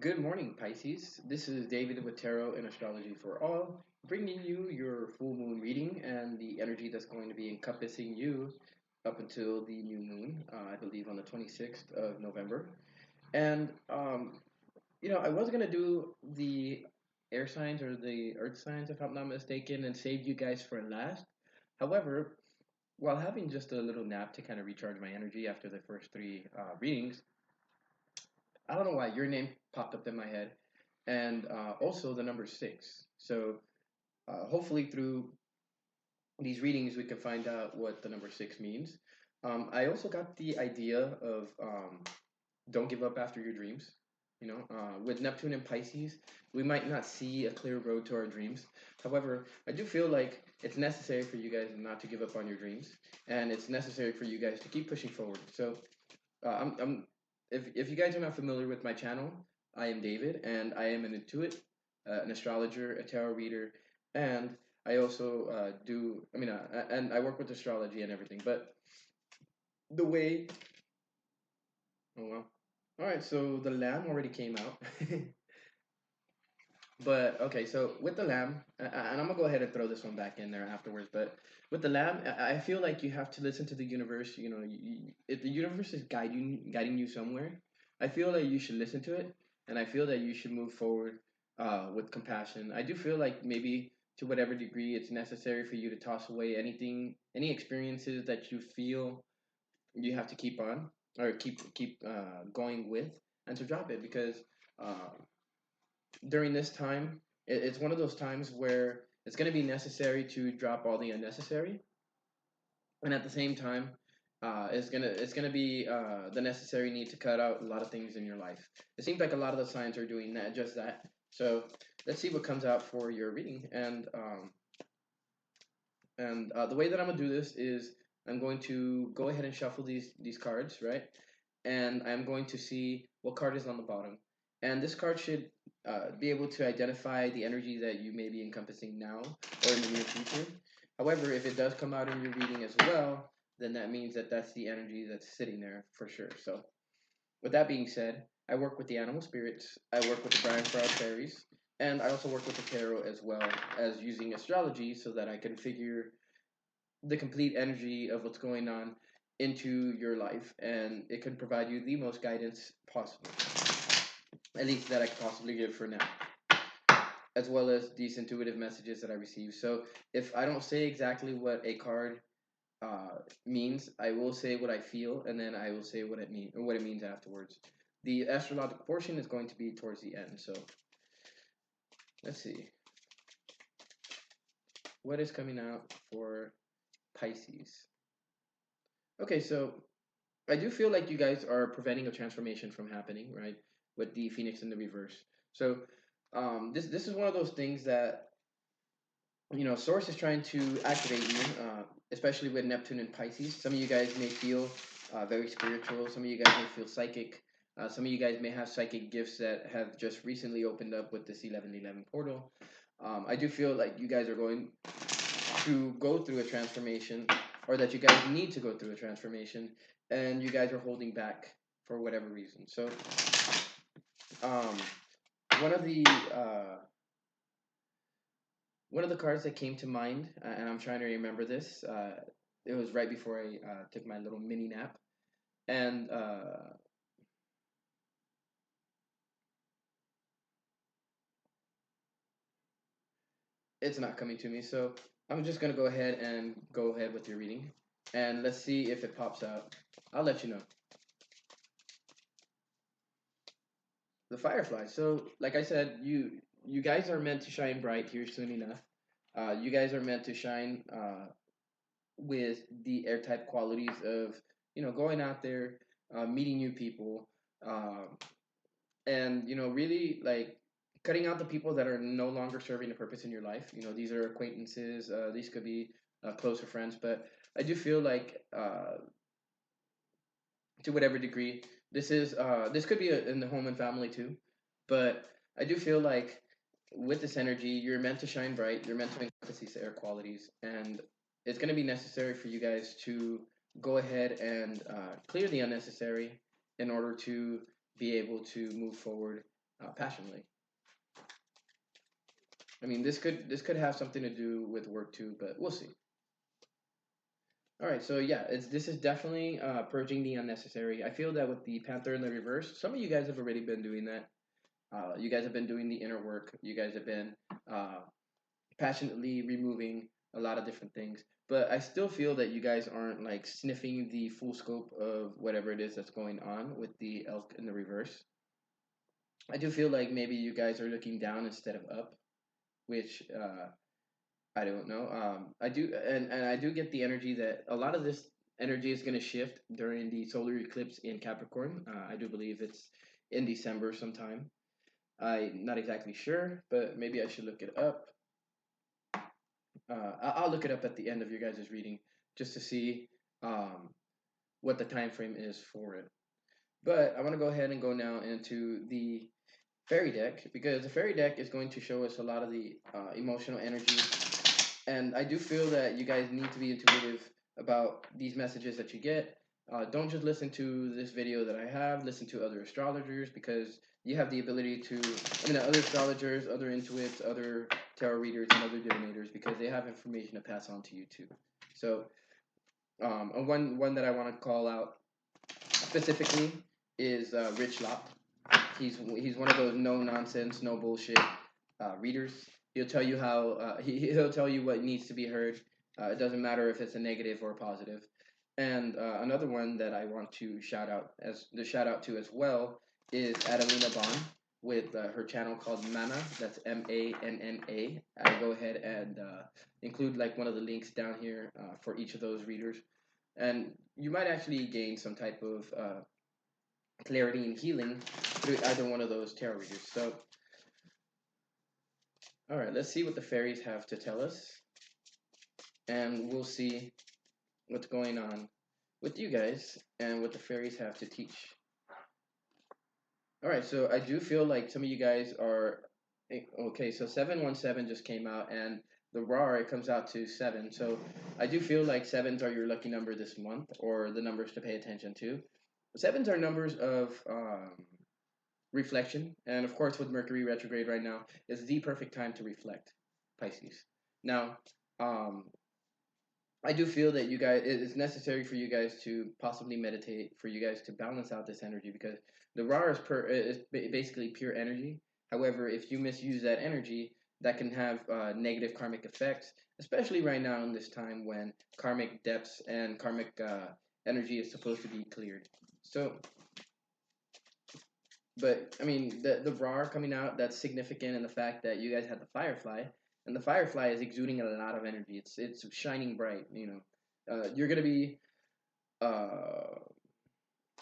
Good morning, Pisces. This is David with Tarot and Astrology for All, bringing you your full moon reading and the energy that's going to be encompassing you up until the new moon, I believe on the 26th of November. And, I was going to do the air signs or the earth signs, if I'm not mistaken, and save you guys for last. However, while having just a little nap to kind of recharge my energy after the first three readings, I don't know why your name popped up in my head, and also the number six. So hopefully through these readings we can find out what the number six means. I also got the idea of don't give up after your dreams. With Neptune and Pisces, we might not see a clear road to our dreams. However, I do feel like it's necessary for you guys not to give up on your dreams, and it's necessary for you guys to keep pushing forward. So I'm if you guys are not familiar with my channel, I am David, and I am an intuit, an astrologer, a tarot reader, and I also do. And I work with astrology and everything. But the way, oh well, all right. So the lamb already came out. But okay, so with the lamb, and I'm gonna go ahead and throw this one back in there afterwards. But with the lamb, I feel like you have to listen to the universe. If the universe is guiding you somewhere, I feel that you should listen to it, and I feel that you should move forward with compassion. I do feel like maybe to whatever degree it's necessary for you to toss away any experiences that you feel you have to keep on or keep going with, and to drop it because. Uh, During this time, it's one of those times where it's going to be necessary to drop all the unnecessary, and at the same time, it's gonna be the necessary need to cut out a lot of things in your life. It seems like a lot of the signs are doing that, just that. So let's see what comes out for your reading, and the way that I'm gonna do this is I'm going to go ahead and shuffle these cards, right? And I'm going to see what card is on the bottom. And this card should be able to identify the energy that you may be encompassing now or in the near future. However, if it does come out in your reading as well, then that means that that's the energy that's sitting there for sure. So, with that being said, I work with the animal spirits, I work with the Brian Froud fairies, and I also work with the tarot as well as using astrology so that I can figure the complete energy of what's going on into your life, and it can provide you the most guidance possible, at least that I could possibly give for now, as well as these intuitive messages that I receive. So if I don't say exactly what a card means, I will say what I feel, and then I will say what it means afterwards. The astrological portion is going to be towards the end. So let's see what is coming out for Pisces. Okay, so I do feel like you guys are preventing a transformation from happening, right? With the Phoenix in the reverse. So this is one of those things that Source is trying to activate you, especially with Neptune and Pisces. Some of you guys may feel very spiritual. Some of you guys may feel psychic. Some of you guys may have psychic gifts that have just recently opened up with this 1111 portal. I do feel like you guys are going to go through a transformation, or that you guys need to go through a transformation, and you guys are holding back for whatever reason. So, um, one of the uh, one of the cards that came to mind, and I'm trying to remember this. It was right before I took my little mini nap, and it's not coming to me. So I'm just gonna go ahead with your reading, and let's see if it pops out. I'll let you know. The Firefly. So, like I said, you guys are meant to shine bright here soon enough. You guys are meant to shine with the air type qualities of going out there, meeting new people, um, and really like cutting out the people that are no longer serving a purpose in your life. These are acquaintances. These could be closer friends, but I do feel like to whatever degree this could be in the home and family too, but I do feel like with this energy you're meant to shine bright, you're meant to encompass these air qualities, and it's going to be necessary for you guys to go ahead and clear the unnecessary in order to be able to move forward passionately. I mean, this could have something to do with work too, but we'll see. All right, so yeah, this is definitely purging the unnecessary. I feel that with the Panther in the reverse, some of you guys have already been doing that. You guys have been doing the inner work. You guys have been uh, passionately removing a lot of different things. But I still feel that you guys aren't like sniffing the full scope of whatever it is that's going on with the elk in the reverse. I do feel like maybe you guys are looking down instead of up, which I don't know. I do, and I do get the energy that a lot of this energy is going to shift during the solar eclipse in Capricorn. I do believe it's in December sometime. I'm not exactly sure, but maybe I should look it up. I'll look it up at the end of your guys' reading just to see um, what the time frame is for it. But I want to go ahead and go now into the fairy deck because the fairy deck is going to show us a lot of the emotional energy. And I do feel that you guys need to be intuitive about these messages that you get. Don't just listen to this video that I have, listen to other astrologers because you have the ability to, other astrologers, other intuits, other tarot readers, and other divinators because they have information to pass on to you too. So, one that I want to call out specifically is Rich Lott. He's one of those no nonsense, no bullshit readers. He'll tell you how he'll tell you what needs to be heard. It doesn't matter if it's a negative or a positive. And another one that I want to shout out to as well is Adelina Bond with her channel called Mana. That's MANNA. I'll go ahead and include like one of the links down here for each of those readers, and you might actually gain some type of clarity and healing through either one of those tarot readers. So, all right, let's see what the fairies have to tell us, and we'll see what's going on with you guys and what the fairies have to teach. All right, so I do feel like some of you guys are okay. So 717 just came out, and the RAR it comes out to 7. So I do feel like sevens are your lucky number this month, or the numbers to pay attention to. Sevens are numbers of reflection, and of course, with Mercury retrograde right now, is the perfect time to reflect, Pisces. Now, um, I do feel that you guys it's necessary for you guys to possibly meditate, for you guys to balance out this energy because the raw is basically pure energy. However, if you misuse that energy, that can have negative karmic effects, especially right now in this time when karmic depths and karmic energy is supposed to be cleared. So, but I mean, the raw coming out that's significant in the fact that you guys had the firefly, and the firefly is exuding a lot of energy. It's shining bright. You're gonna be uh,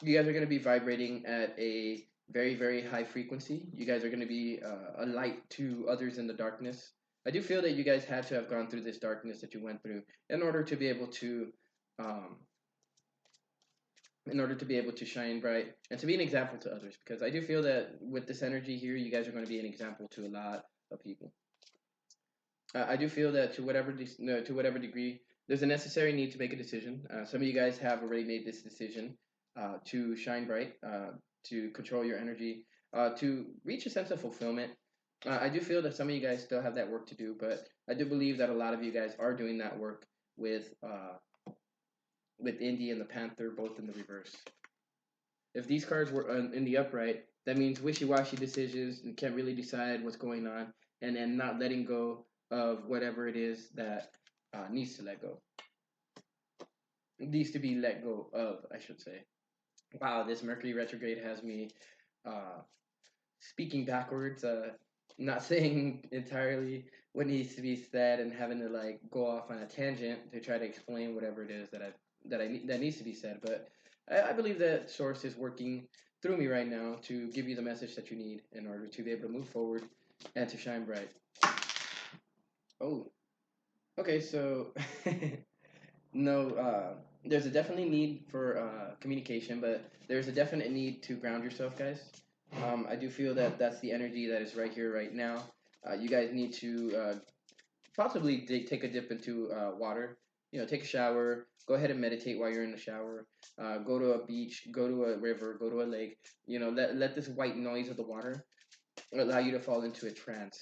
you guys are gonna be vibrating at a very very high frequency. You guys are gonna be a light to others in the darkness. I do feel that you guys had to have gone through this darkness that you went through in order to be able to um, shine bright and to be an example to others because I do feel that with this energy here you guys are going to be an example to a lot of people. I do feel that to whatever degree there's a necessary need to make a decision. Some of you guys have already made this decision to shine bright, to control your energy, to reach a sense of fulfillment. I do feel that some of you guys still have that work to do, but I do believe that a lot of you guys are doing that work with Indy and the Panther both in the reverse. If these cards were in the upright, that means wishy-washy decisions and can't really decide what's going on, and then not letting go of whatever it is that needs to let go. Needs to be let go of, I should say. Wow, this Mercury retrograde has me speaking backwards, not saying entirely what needs to be said, and having to like go off on a tangent to try to explain whatever it is that needs to be said. But I believe that Source is working through me right now to give you the message that you need in order to be able to move forward and to shine bright. Oh, okay. So no, there's a definitely need for communication, but there's a definite need to ground yourself, guys. I do feel that that's the energy that is right here, right now. You guys need to possibly take a dip into water. Take a shower. Go ahead and meditate while you're in the shower. Go to a beach. Go to a river. Go to a lake. Let this white noise of the water allow you to fall into a trance,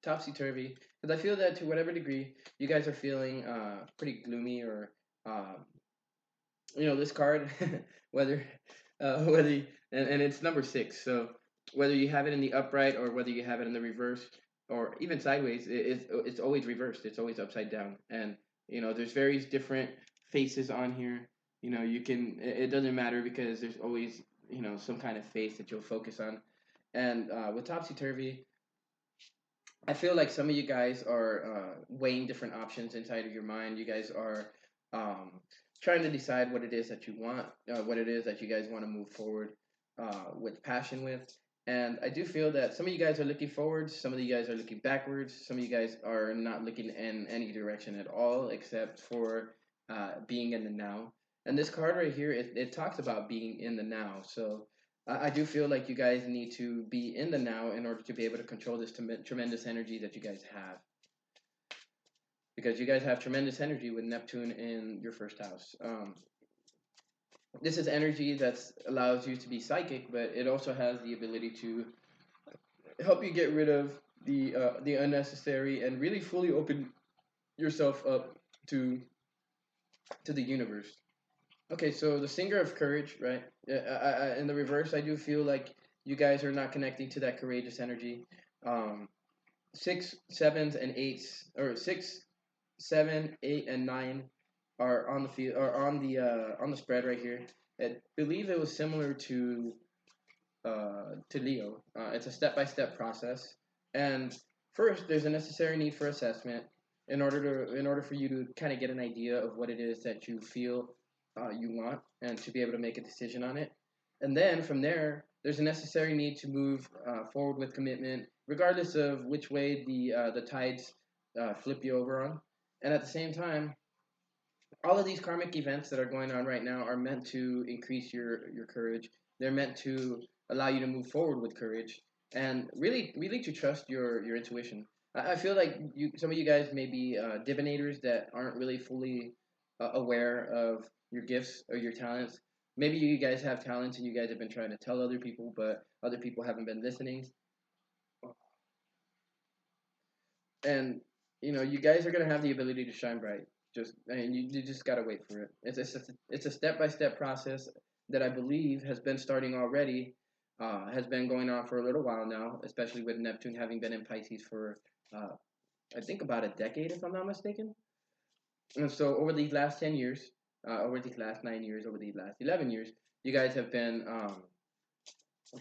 topsy turvy. Because I feel that to whatever degree you guys are feeling pretty gloomy, or um, this card, whether whether you, and it's number six. So whether you have it in the upright or whether you have it in the reverse or even sideways, it's always reversed. It's always upside down. And there's various different faces on here. You can. It doesn't matter because there's always some kind of face that you'll focus on. And with topsy turvy, I feel like some of you guys are weighing different options inside of your mind. You guys are um, trying to decide what it is that you want, what it is that you guys want to move forward with passion with. And I do feel that some of you guys are looking forwards, some of you guys are looking backwards, some of you guys are not looking in any direction at all except for being in the now. And this card right here, it talks about being in the now. So I do feel like you guys need to be in the now in order to be able to control this tremendous energy that you guys have. Because you guys have tremendous energy with Neptune in your first house. This is energy that allows you to be psychic, but it also has the ability to help you get rid of the unnecessary and really fully open yourself up to the universe. Okay, so the Singer of Courage, right? In the reverse, I do feel like you guys are not connecting to that courageous energy. Um, six, sevens, and eights, or six, seven, eight, and nine are on the field, are on the spread right here. I believe it was similar to Leo. It's a step-by-step process, and first, there's a necessary need for assessment in order for you to kind of get an idea of what it is that you feel you want, and to be able to make a decision on it. And then from there, there's a necessary need to move forward with commitment, regardless of which way the tides flip you over on. And at the same time, all of these karmic events that are going on right now are meant to increase your courage. They're meant to allow you to move forward with courage and really to trust your intuition. I feel like some of you guys may be divinators that aren't really fully aware of your gifts or your talents. Maybe you guys have talents and you guys have been trying to tell other people, but other people haven't been listening. And you guys are gonna have the ability to shine bright. You just gotta wait for it. It's a step by step process that I believe has been starting already. Has been going on for a little while now, especially with Neptune having been in Pisces for I think about a decade, if I'm not mistaken. And so over these last 10 years, over these last 9 years, over these last 11 years, you guys have been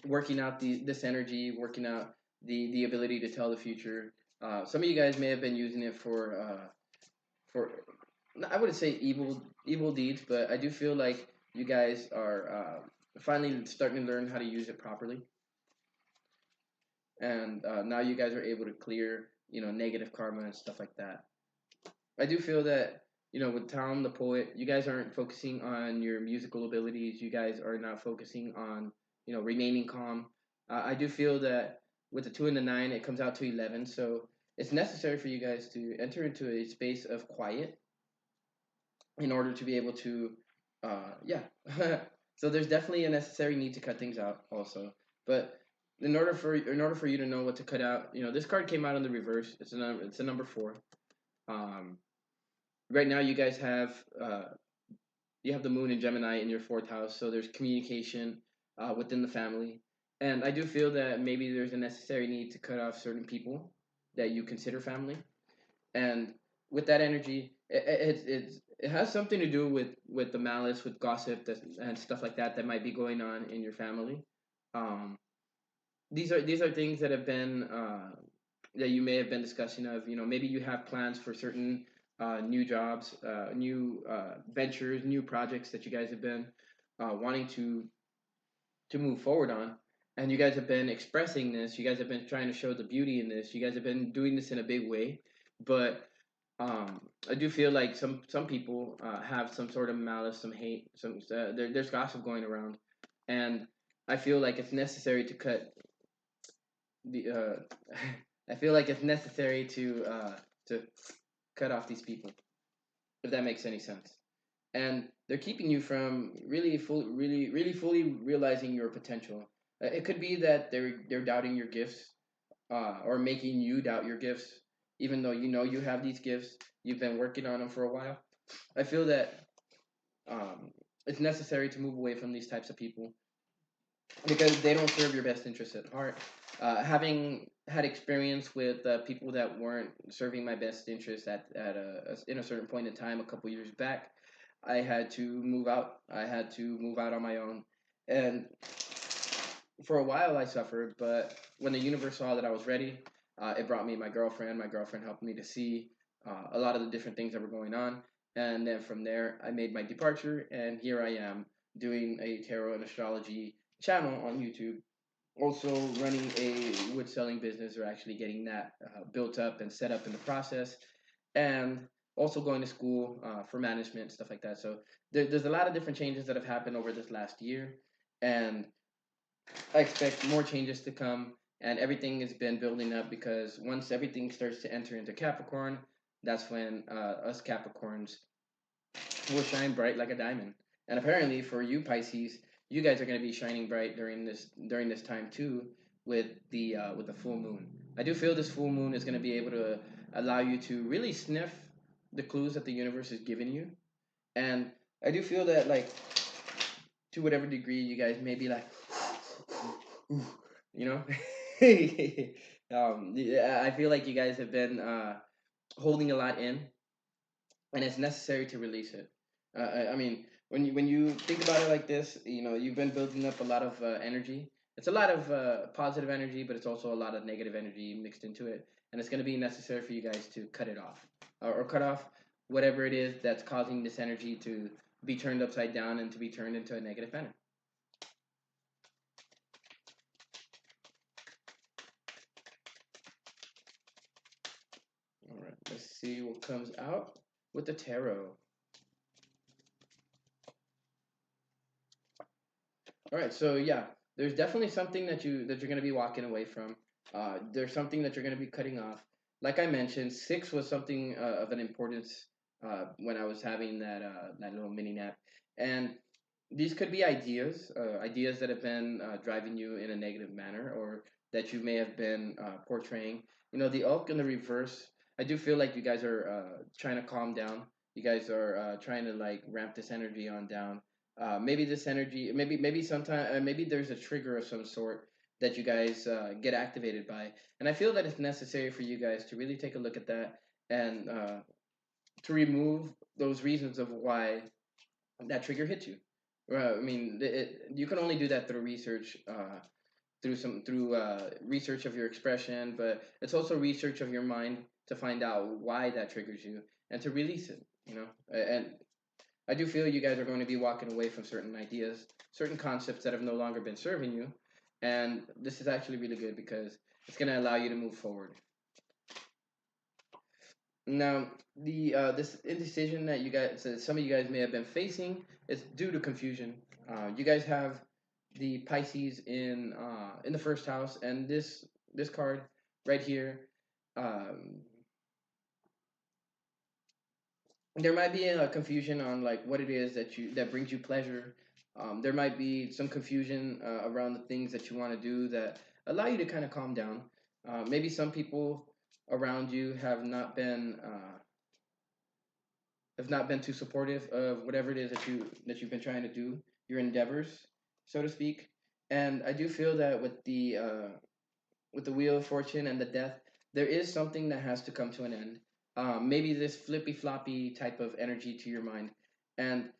working out this energy, working out the ability to tell the future. Some of you guys may have been using it for I wouldn't say evil deeds, but I do feel like you guys are finally starting to learn how to use it properly, and now you guys are able to clear negative karma and stuff like that. I do feel that with Tom the poet, you guys aren't focusing on your musical abilities. You guys are not focusing on remaining calm. I do feel that with the 2 and the 9, it comes out to 11. So it's necessary for you guys to enter into a space of quiet in order to be able to, yeah. So there's definitely a necessary need to cut things out also. But in order for you to know what to cut out, this card came out in the reverse. It's a number 4. Um, right now you guys have you have the moon in Gemini in your 4th house, so there's communication within the family, and I do feel that maybe there's a necessary need to cut off certain people that you consider family, and with that energy, it has something to do with the malice, with gossip and stuff like that that might be going on in your family. Um, these are things that have been that you may have been discussing of maybe you have plans for certain new jobs, new ventures, new projects that you guys have been wanting to move forward on, and you guys have been expressing this. You guys have been trying to show the beauty in this. You guys have been doing this in a big way, but I do feel like some people have some sort of malice, some hate, there's gossip going around, and I feel like it's necessary to cut the I feel like it's necessary to cut off these people, if that makes any sense. And they're keeping you from really fully realizing your potential. It could be that they're doubting your gifts, or making you doubt your gifts, even though you know you have these gifts. You've been working on them for a while. I feel that um, it's necessary to move away from these types of people because they don't serve your best interests at heart. Having had experience with people that weren't serving my best interests in a certain point in time a couple years back, I had to move out. I had to move out on my own, and for a while I suffered. But when the universe saw that I was ready, it brought me my girlfriend. My girlfriend helped me to see a lot of the different things that were going on, and then from there I made my departure, and here I am doing a tarot and astrology channel on YouTube, also running a wood selling business, or actually getting that built up and set up in the process, and also going to school for management, stuff like that. So there's a lot of different changes that have happened over this last year, and I expect more changes to come. And everything has been building up because once everything starts to enter into Capricorn, that's when us Capricorns will shine bright like a diamond. And apparently, for you Pisces, you guys are going to be shining bright during this time too, with the full moon. I do feel this full moon is going to be able to allow you to really sniff the clues that the universe is giving you, and I do feel that, like, to whatever degree you guys may be like, you know, yeah, I feel like you guys have been holding a lot in, and it's necessary to release it. I mean, when you think about it like this, you've been building up a lot of energy. It's a lot of positive energy, but it's also a lot of negative energy mixed into it, and it's going to be necessary for you guys to cut it off, or cut off whatever it is that's causing this energy to be turned upside down and to be turned into a negative manner. All right, let's see what comes out with the tarot. All right, so yeah, there's definitely something that you're going to be walking away from. There's something that you're going to be cutting off. Like I mentioned, six was something of an importance when I was having that little mini nap, and these could be ideas that have been driving you in a negative manner, or that you may have been portraying. The elk in the reverse. I do feel like you guys are trying to calm down. You guys are trying to, like, ramp this energy on down. Maybe this energy, maybe sometime, maybe there's a trigger of some sort that you guys get activated by, and I feel that it's necessary for you guys to really take a look at that, and to remove those reasons of why that trigger hit you. I mean, you can only do that through research, through research of your expression, but it's also research of your mind to find out why that triggers you and to release it. And I do feel you guys are going to be walking away from certain ideas, certain concepts that have no longer been serving you, and this is actually really good because it's going to allow you to move forward. Now, the this indecision that some of you guys may have been facing is due to confusion. You guys have the Pisces in the first house, and this card right here. Um, there might be a confusion on, like, what it is that brings you pleasure. There might be some confusion around the things that you want to do that allow you to kind of calm down. Maybe some people around you have not been too supportive of whatever it is that you've been trying to do, your endeavors, so to speak. And I do feel that with the Wheel of Fortune and the Death, there is something that has to come to an end. Maybe this flippy floppy type of energy to your mind, and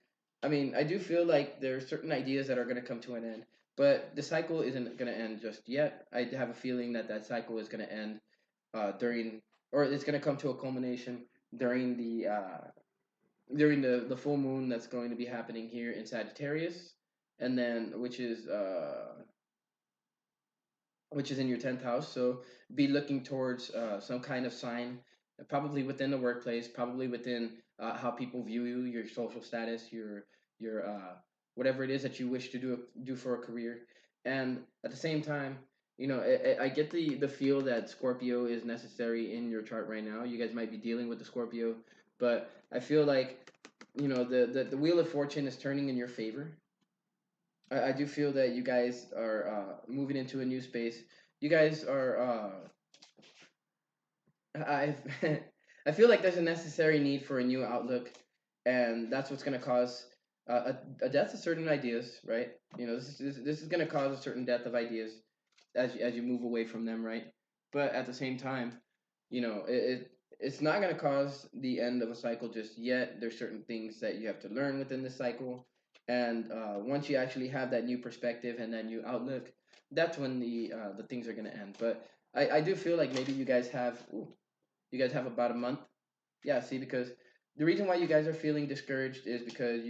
I mean, I do feel like there are certain ideas that are going to come to an end, but the cycle isn't going to end just yet. I have a feeling that cycle is going to end during, or it's going to come to a culmination during the full moon that's going to be happening here in Sagittarius, and then which is in your 10th house. So be looking towards some kind of sign, probably within the workplace, probably within how people view you, your social status, your whatever it is that you wish to do for a career. And at the same time, I get the feel that Scorpio is necessary in your chart right now. You guys might be dealing with the Scorpio, but I feel like the Wheel of Fortune is turning in your favor, I do feel that you guys are moving into a new space. You guys are I I feel like there's a necessary need for a new outlook, and that's what's going to cause a death of certain ideas, right? You know, this is going to cause a certain death of ideas as you move away from them, right? But at the same time, you know, it's not going to cause the end of a cycle just yet. There's certain things that you have to learn within the cycle, and once you actually have that new perspective and that new outlook, that's when the things are going to end. But I do feel like maybe you guys have about a month. Yeah, see, because the reason why you guys are feeling discouraged is because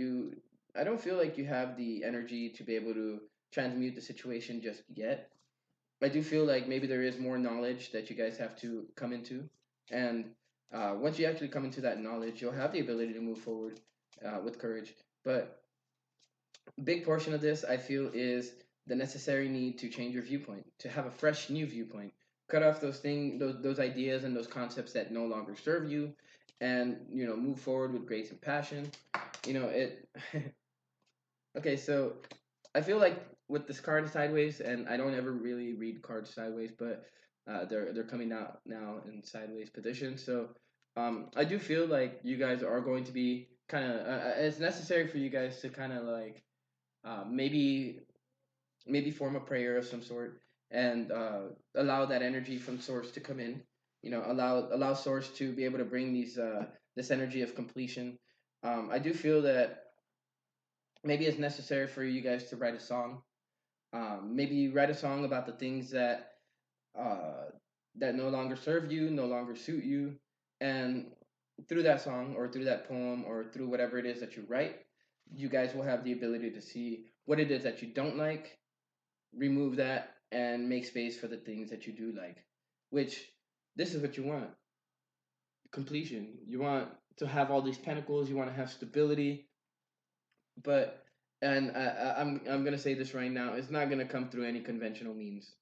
I don't feel like you have the energy to be able to transmute the situation just yet. I do feel like maybe there is more knowledge that you guys have to come into. And once you actually come into that knowledge, you'll have the ability to move forward with courage. But a big portion of this, I feel, is the necessary need to change your viewpoint, to have a fresh new viewpoint. Cut off those ideas and those concepts that no longer serve you, and move forward with grace and passion. It. Okay, so I feel like with this card sideways, and I don't ever really read cards sideways, but they're coming out now in sideways position. So I do feel like you guys are going to be kind of. It's necessary for you guys to kind of like maybe form a prayer of some sort and allow that energy from source to come in. Allow source to be able to bring this energy of completion. I do feel that maybe it's necessary for you guys to write a song. Maybe write a song about the things uh, that no longer serve you, no longer suit you, and through that song or through that poem or through whatever it is that you write, you guys will have the ability to see what it is that you don't like, remove that, and make space for the things that you do like. Which this is what you want: completion. You want to have all these pentacles. You want to have stability, but I'm gonna say this right now. It's not gonna come through any conventional means.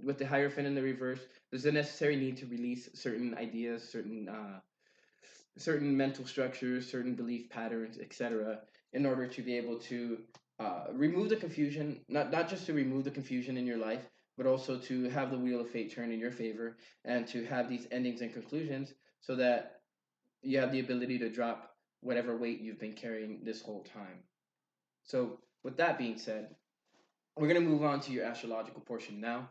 With the Hierophant in the reverse, there's a necessary need to release certain ideas, certain mental structures, certain belief patterns, etc., in order to be able to remove the confusion. Not just to remove the confusion in your life, but also to have the wheel of fate turn in your favor and to have these endings and conclusions, so that you have the ability to drop whatever weight you've been carrying this whole time. So, with that being said, we're going to move on to your astrological portion now.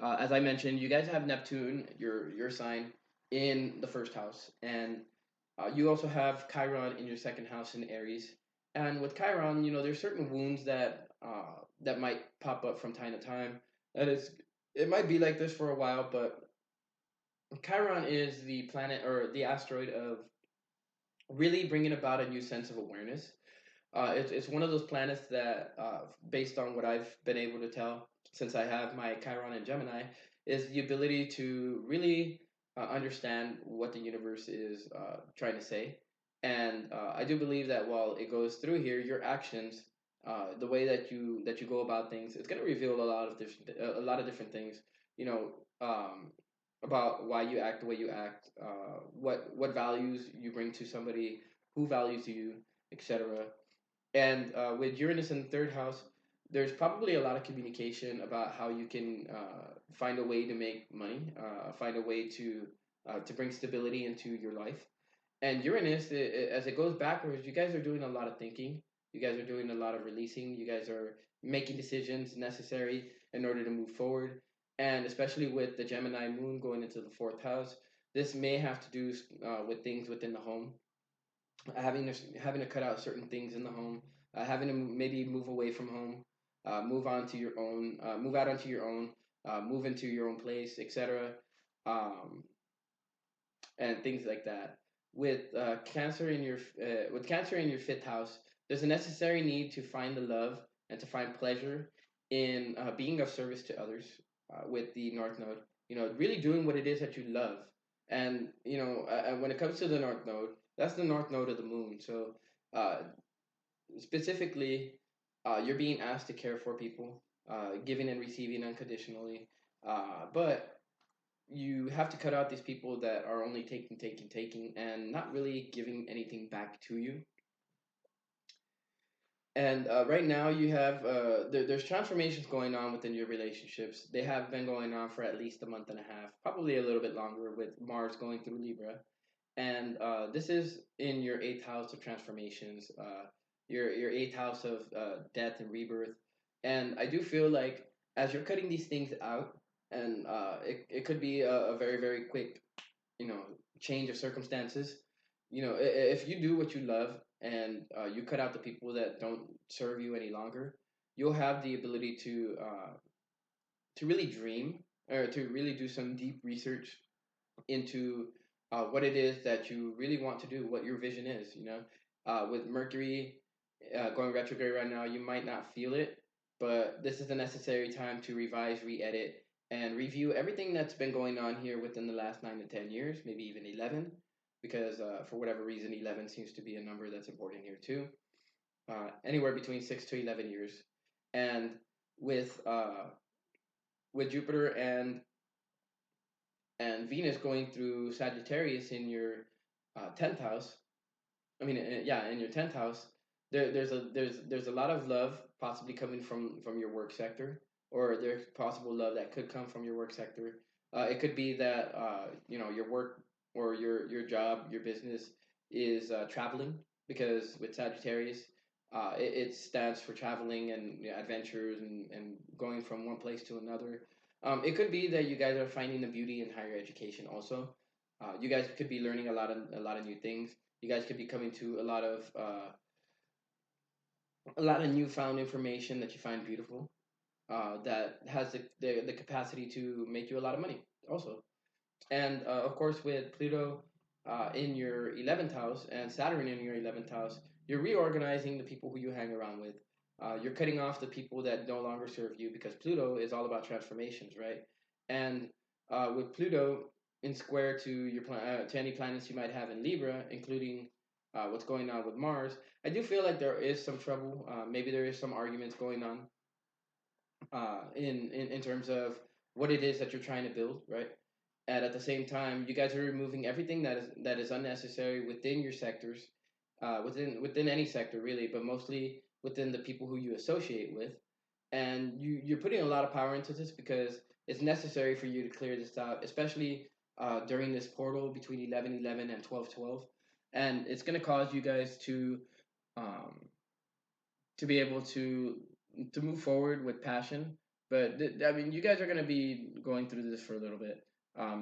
As I mentioned, you guys have Neptune, your sign, in the first house, and you also have Chiron in your second house in Aries. And with Chiron, there's certain wounds that might pop up from time to time. That is, it might be like this for a while, but Chiron is the planet or the asteroid of really bringing about a new sense of awareness. It's one of those planets that, based on what I've been able to tell, since I have my Chiron and Gemini, is the ability to really understand what the universe is trying to say. And I do believe that while it goes through here, your actions, the way that you go about things, it's going to reveal a lot of different things. You know, about why you act the way you act, what values you bring to somebody, who values you, etc. And with Uranus in the third house, there's probably a lot of communication about how you can find a way to make money, find a way to bring stability into your life. And Uranus, as it goes backwards, you guys are doing a lot of thinking. You guys are doing a lot of releasing. You guys are making decisions necessary in order to move forward. And especially with the Gemini moon going into the fourth house, this may have to do with things within the home, having to cut out certain things in the home, having to maybe move away from home, move on to your own, move out onto your own, move into your own place, etc., um, and things like that. With Cancer in your fifth house, there's a necessary need to find the love and to find pleasure in being of service to others. With the North Node, really doing what it is that you love. And when it comes to the North Node, that's the North Node of the Moon. So uh, specifically, you're being asked to care for people, giving and receiving unconditionally. But you have to cut out these people that are only taking, taking, taking, and not really giving anything back to you. And right now, you have there's transformations going on within your relationships. They have been going on for at least a month and a half, probably a little bit longer, with Mars going through Libra. And this is in your eighth house of transformations, your eighth house of death and rebirth. And I do feel like as you're cutting these things out, and it could be a very very quick, you know, change of circumstances. You know, if you do what you love and you cut out the people that don't serve you any longer, you'll have the ability to really dream, or to really do some deep research into what it is that you really want to do, what your vision is. You know, with Mercury going retrograde right now, you might not feel it, but this is a necessary time to revise, re-edit, and review everything that's been going on here within the last 9 to 10 years, maybe even 11, because for whatever reason, 11 seems to be a number that's important here too. Anywhere between 6 to 11 years, and with uh, with Jupiter and Venus going through Sagittarius in your tenth house. I mean, yeah, in your tenth house, there's a lot of love possibly coming from your work sector, or there's possible love that could come from your work sector. It could be that you know, your work or your job, your business is traveling, because with Sagittarius, it stands for traveling and, you know, adventures and going from one place to another. It could be that you guys are finding the beauty in higher education also. You guys could be learning a lot of new things. You guys could be coming to a lot of newfound information that you find beautiful, that has the capacity to make you a lot of money also. And of course, with Pluto in your 11th house and Saturn in your 11th house, you're reorganizing the people who you hang around with. You're cutting off the people that no longer serve you, because Pluto is all about transformations, right? And with Pluto in square to to any planets you might have in Libra, including what's going on with Mars, I do feel like there is some trouble. Maybe there is some arguments going on in terms of what it is that you're trying to build, right? And at the same time, you guys are removing everything that is unnecessary within your sectors, within any sector really, but mostly within the people who you associate with. And you're putting a lot of power into this, because it's necessary for you to clear this out, especially during this portal between 11:11 and 12:12, and it's going to cause you guys um, to be able to move forward with passion. But I mean, you guys are gonna be going through this for a little bit.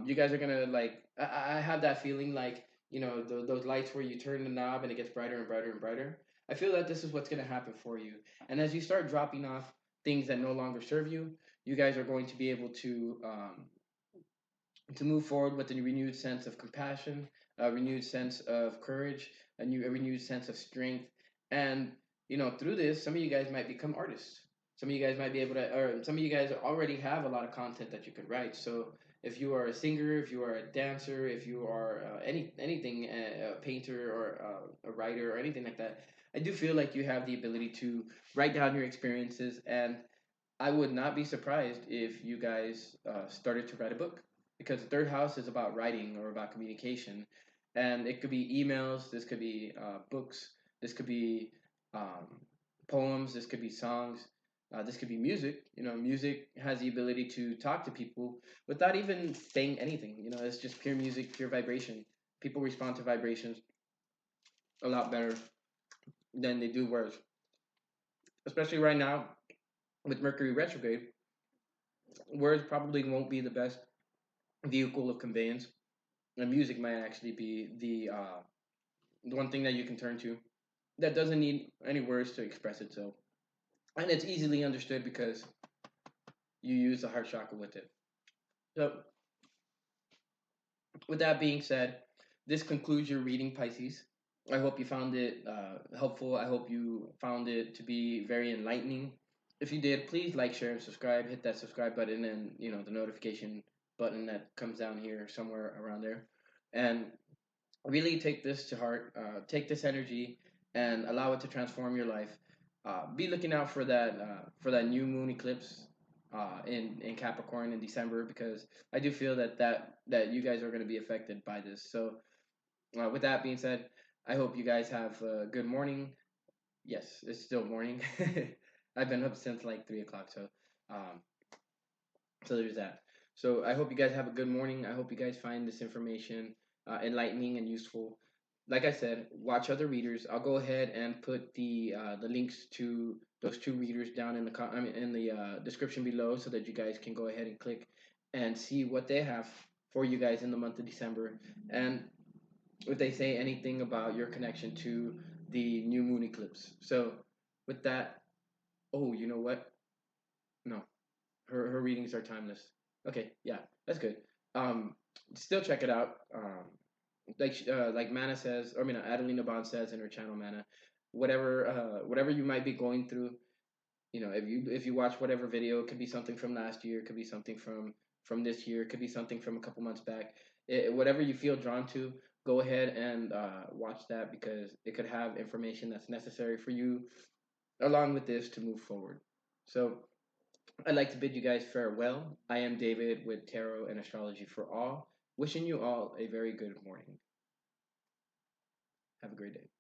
You guys are gonna like. I have that feeling like, you know, those lights where you turn the knob and it gets brighter and brighter and brighter. I feel that this is what's gonna happen for you. And as you start dropping off things that no longer serve you, you guys are going to be able to move forward with a renewed sense of compassion, a renewed sense of courage, a renewed sense of strength. And, you know, through this, some of you guys might become artists. Some of you guys might be able to, or some of you guys already have a lot of content that you could write. So if you are a singer, if you are a dancer, if you are anything, a painter or a writer or anything like that, I do feel like you have the ability to write down your experiences. And I would not be surprised if you guys started to write a book, because the third house is about writing or about communication, and it could be emails, this could be books, this could be um, poems, this could be songs, this could be music. You know, music has the ability to talk to people without even saying anything. You know, it's just pure music, pure vibration. People respond to vibrations a lot better than they do words, especially right now with Mercury retrograde. Words probably won't be the best vehicle of conveyance, and music might actually be the one thing that you can turn to that doesn't need any words to express itself, and it's easily understood because you use the heart chakra with it. So, with that being said, this concludes your reading, Pisces. I hope you found it helpful. I hope you found it to be very enlightening. If you did, please like, share, and subscribe. Hit that subscribe button and, you know, the notification button that comes down here somewhere around there, and really take this to heart. Take this energy and allow it to transform your life. Be looking out for that new moon eclipse in Capricorn in December, because I do feel that you guys are going to be affected by this. So with that being said, I hope you guys have a good morning, Yes, it's still morning. I've been up since like 3 o'clock, um, so there's that. So I hope you guys have a good morning. I hope you guys find this information enlightening and useful. Like I said, watch other readers. I'll go ahead and put the links to those two readers down in I mean, in the description below, so that you guys can go ahead and click and see what they have for you guys in the month of December, and if they say anything about your connection to the new moon eclipse. So with that, oh, you know what? No, her readings are timeless. Okay, yeah, that's good. Um, Still check it out. Like Mana says, or I mean, Adelina Bond says in her channel, Mana, whatever you might be going through, if you watch whatever video, it could be something from last year, it could be something from this year, it could be something from a couple months back. Whatever you feel drawn to, go ahead and watch that, because it could have information that's necessary for you along with this to move forward. So I'd like to bid you guys farewell. I am David with Tarot and Astrology for All, wishing you all a very good morning. Have a great day.